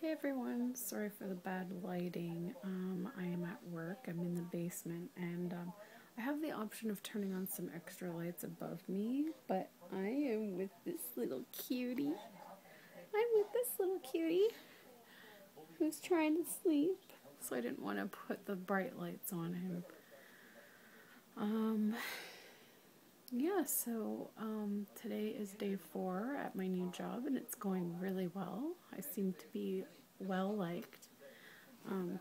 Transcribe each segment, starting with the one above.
Hey everyone, sorry for the bad lighting. I am at work, I'm in the basement, and I have the option of turning on some extra lights above me, but I am with this little cutie. I'm with this little cutie who's trying to sleep, so I didn't want to put the bright lights on him. Today is day 4 at my new job, and it's going really well. I seem to be well liked.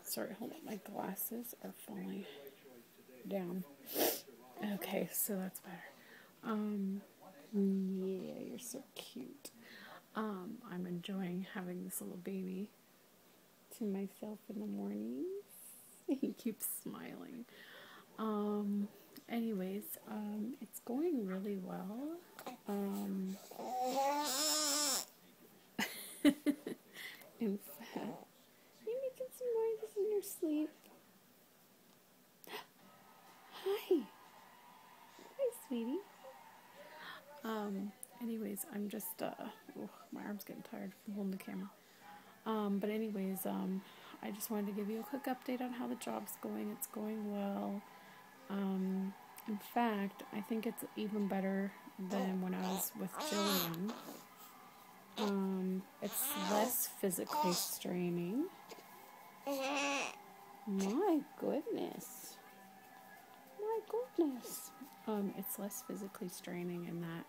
Sorry, hold on, my glasses are falling down. Okay, so that's better. Yeah, you're so cute. I'm enjoying having this little baby to myself in the mornings. He keeps smiling. It's going really well. In fact, you're making some noises in your sleep. Hi. Hi, sweetie. I'm just, my arm's getting tired from holding the camera. I just wanted to give you a quick update on how the job's going. It's going well. In fact, I think it's even better than when I was with Jillian. It's less physically straining. My goodness. It's less physically straining in that,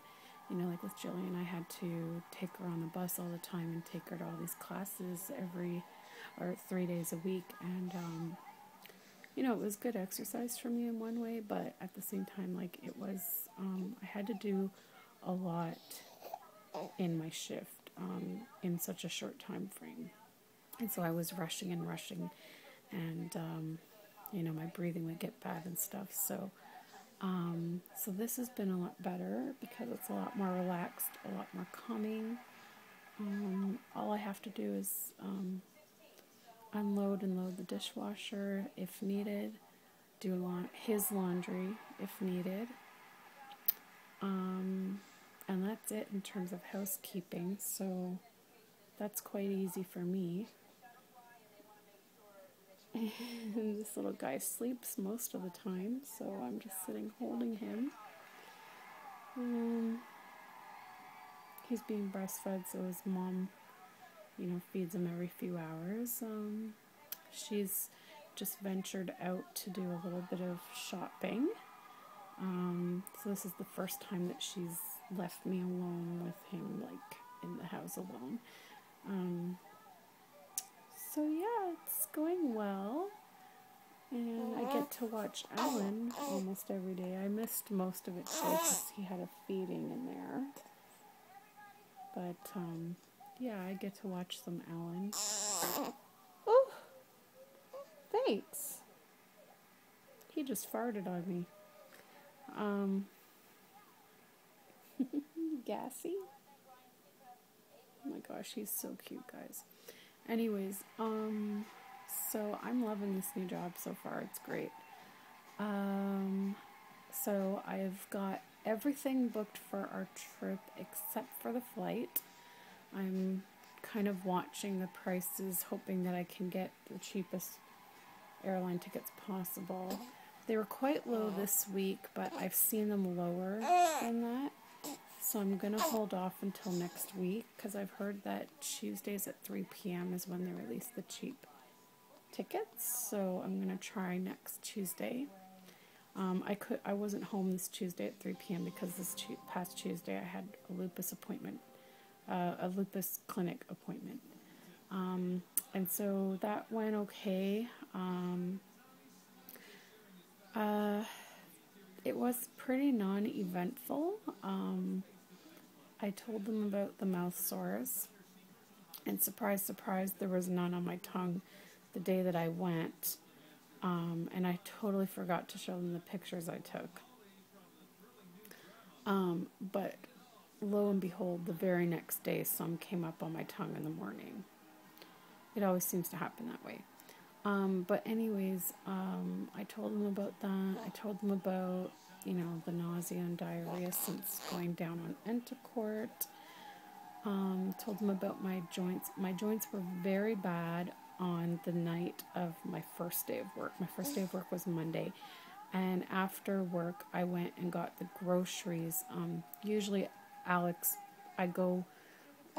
like with Jillian, I had to take her on the bus all the time and take her to all these classes 3 days a week. And, it was good exercise for me in one way, but at the same time, I had to do a lot in my shift in such a short time frame. And so I was rushing, and, my breathing would get bad and stuff. So this has been a lot better because it's a lot more relaxed, a lot more calming. All I have to do is unload and load the dishwasher if needed, do his laundry if needed, and that's it in terms of housekeeping, so that's quite easy for me. And this little guy sleeps most of the time, so I'm just sitting holding him. He's being breastfed, so his mom, feeds him every few hours. She's just ventured out to do a little bit of shopping. So this is the first time that she's left me alone with him, in the house alone. It's going well. And I get to watch Alan almost every day. I missed most of it today because he had a feeding in there. But, I get to watch some Alan. Oh, thanks. He just farted on me. Gassy? Oh my gosh, he's so cute, guys. So I'm loving this new job so far. It's great. So I've got everything booked for our trip except for the flight. I'm kind of watching the prices, hoping that I can get the cheapest airline tickets possible. They were quite low this week, but I've seen them lower than that. So I'm going to hold off until next week because I've heard that Tuesdays at 3 p.m. is when they release the cheap tickets. So I'm going to try next Tuesday. I wasn't home this Tuesday at 3 p.m. because this past Tuesday I had a lupus appointment, a lupus clinic appointment. And so that went okay. It was pretty non-eventful. I told them about the mouth sores, and surprise, surprise, there was none on my tongue the day that I went, and I totally forgot to show them the pictures I took. But lo and behold, the very next day, some came up on my tongue in the morning. It always seems to happen that way. I told them about that. I told them about, the nausea and diarrhea since going down on Entacort. Told them about my joints. My joints were very bad on the night of my first day of work. My first day of work was Monday. And after work, I went and got the groceries. Usually, Alex, I go,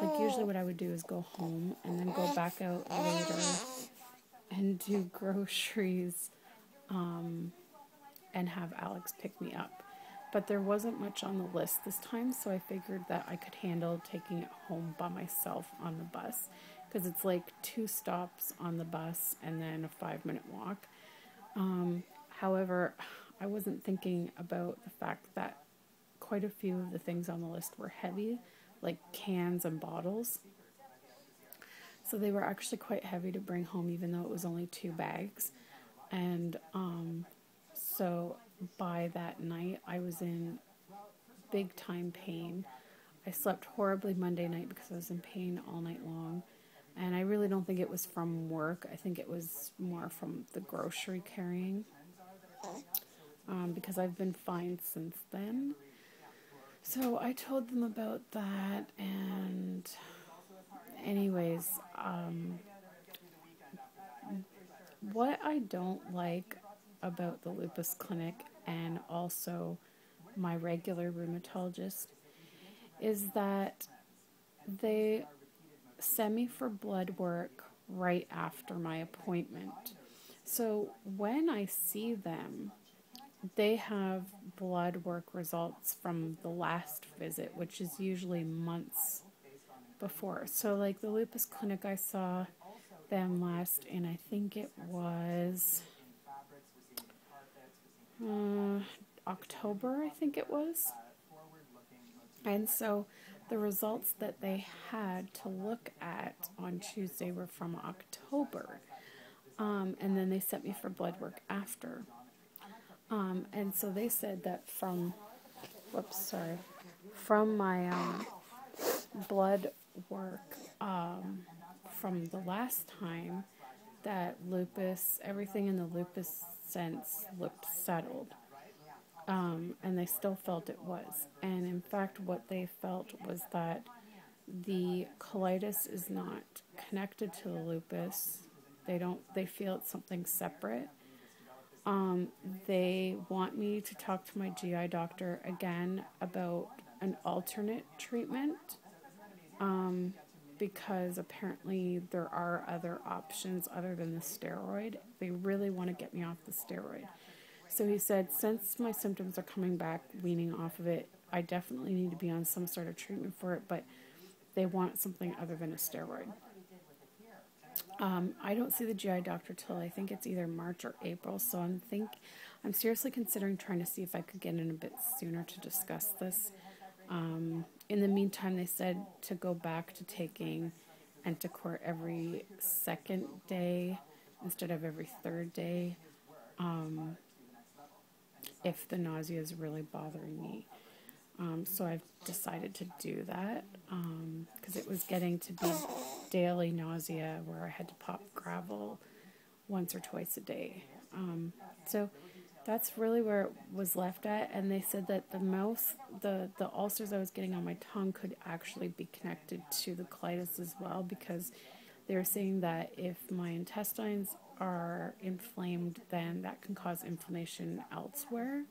like, usually what I would do is go home and then go back out later and do groceries and have Alex pick me up. But there wasn't much on the list this time, so I figured that I could handle taking it home by myself on the bus, because it's like 2 stops on the bus and then a 5-minute walk. However, I wasn't thinking about the fact that quite a few of the things on the list were heavy, like cans and bottles. So they were actually quite heavy to bring home, even though it was only 2 bags. And so by that night, I was in big time pain. I slept horribly Monday night because I was in pain all night long. And I really don't think it was from work. I think it was more from the grocery carrying. Because I've been fine since then. So I told them about that, and anyways, what I don't like about the lupus clinic and also my regular rheumatologist is that they send me for blood work right after my appointment. So when I see them, they have blood work results from the last visit, which is usually months before. So like the lupus clinic, I saw them last in, I think it was October, I think it was. And so the results that they had to look at on Tuesday were from October. And then they sent me for blood work after. And so they said that from my blood work from the last time, that lupus, everything in the lupus sense looked settled. And they still felt it was. And in fact, what they felt was that the colitis is not connected to the lupus. They feel it's something separate. They want me to talk to my GI doctor again about an alternate treatment, because apparently there are other options other than the steroid. They really want to get me off the steroid. So he said, since my symptoms are coming back, weaning off of it, I definitely need to be on some sort of treatment for it, but they want something other than a steroid. I don't see the GI doctor till I think it's either March or April, so I'm seriously considering trying to see if I could get in a bit sooner to discuss this. In the meantime, they said to go back to taking Entacort every 2nd day instead of every 3rd day, if the nausea is really bothering me. So I've decided to do that, because it was getting to be daily nausea where I had to pop gravel once or twice a day. So that's really where it was left at. And they said that the ulcers I was getting on my tongue could actually be connected to the colitis as well, because they were saying that if my intestines are inflamed, then that can cause inflammation elsewhere.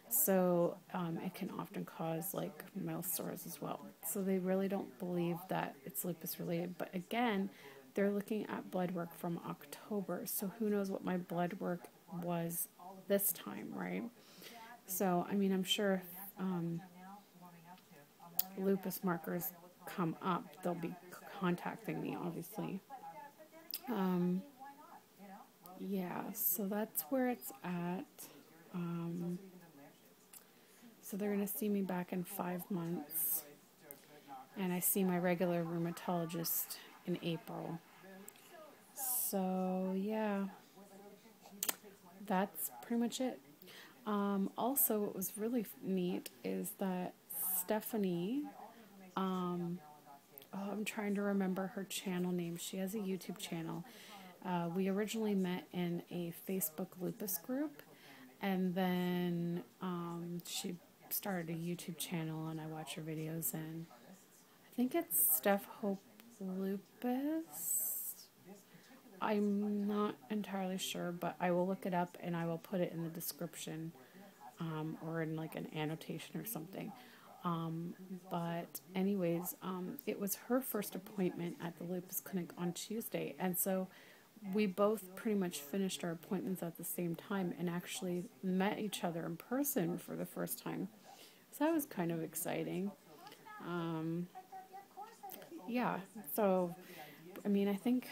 So it can often cause like mouth sores as well. So they really don't believe that it's lupus related. But again, they're looking at blood work from October. So who knows what my blood work was this time, right? So, I mean, I'm sure if lupus markers come up, they'll be contacting me, obviously. Yeah, so that's where it's at. So they're going to see me back in 5 months. And I see my regular rheumatologist in April. So, yeah, that's pretty much it. Also, what was really neat is that Stephanie, I'm trying to remember her channel name. She has a YouTube channel. We originally met in a Facebook lupus group, and then she started a YouTube channel, and I watch her videos, and think it's Steph Hope Lupus. I'm not entirely sure, but I will look it up and I will put it in the description, or in like an annotation or something. But anyways, it was her first appointment at the Lupus Clinic on Tuesday, and so we both pretty much finished our appointments at the same time and actually met each other in person for the first time. So that was kind of exciting. Yeah, so I mean, I think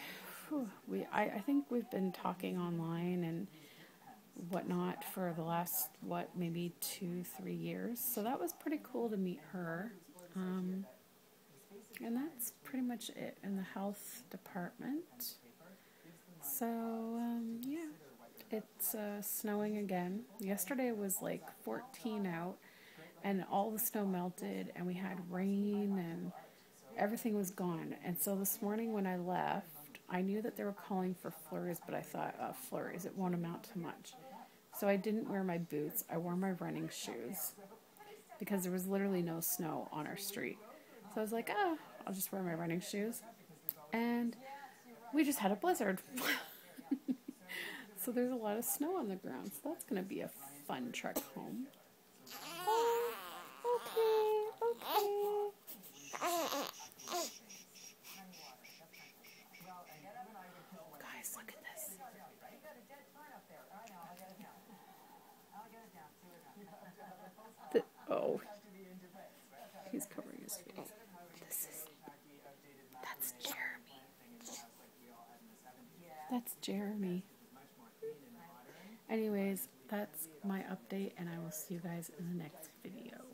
I think we've been talking online and whatnot for the last, maybe 2, 3 years. So that was pretty cool to meet her. And that's pretty much it in the health department. So, yeah, it's snowing again. Yesterday was like 14 out, and all the snow melted, and we had rain, and everything was gone. And so this morning when I left, I knew that they were calling for flurries, but I thought, flurries, it won't amount to much. So I didn't wear my boots. I wore my running shoes because there was literally no snow on our street. So I was like, I'll just wear my running shoes. And we just had a blizzard. So there's a lot of snow on the ground. So that's going to be a fun trek home. Okay. Guys, look at this. Oh, he's covering his face. That's Jeremy. That's Jeremy. Anyways, that's my update, and I will see you guys in the next video.